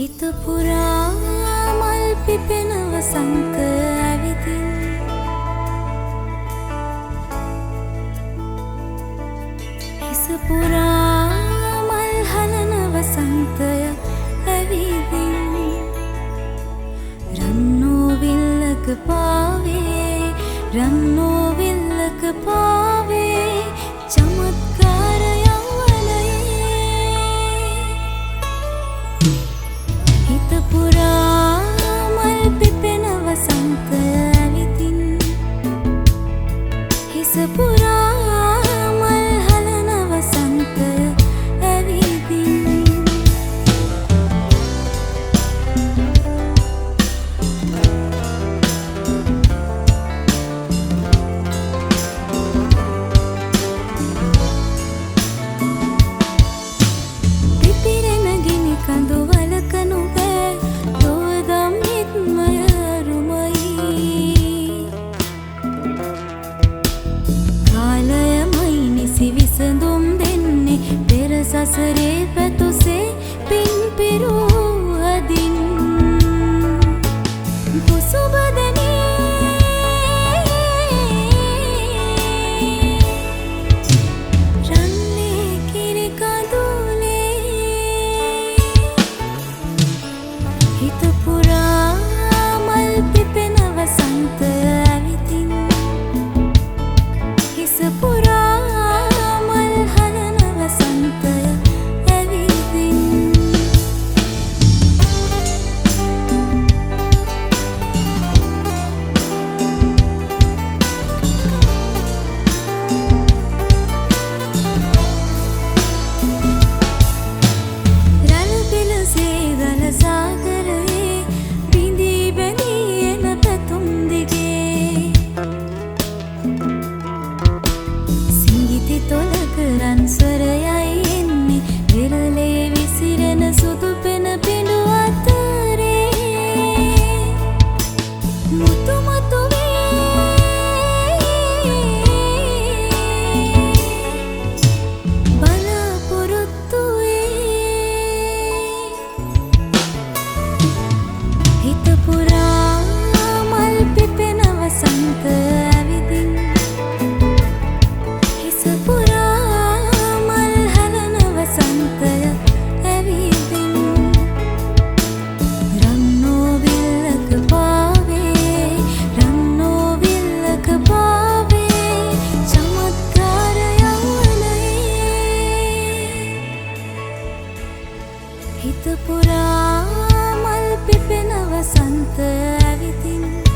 හිත පුරා මල් පිපෙන වසන්ත ඇවිදින් හිස පුරා මල් හලන වසන්තය ඇවිදින් රන්නෝවිල්ලක පාවේ රන්නෝවිල්ලක පාවේ චමත්කාර පුරා මල් පිපෙන වසන්ත ඇවිදින් හිස පුරා මල් හලන වසන්ත ඇවිදින් පිපිරෙන ගිනි කඳු වලකනු සසරේ පැතුසේ පින් පිරූ අදින් පුසුබදනේ රන්නේ කිරි කඳුලේ හිත පුරා මල් පිපෙන වසන්ත ඇවිදින් හිස පුරා හිත පුරා මල් පිපෙන වසන්ත ඇවිදින්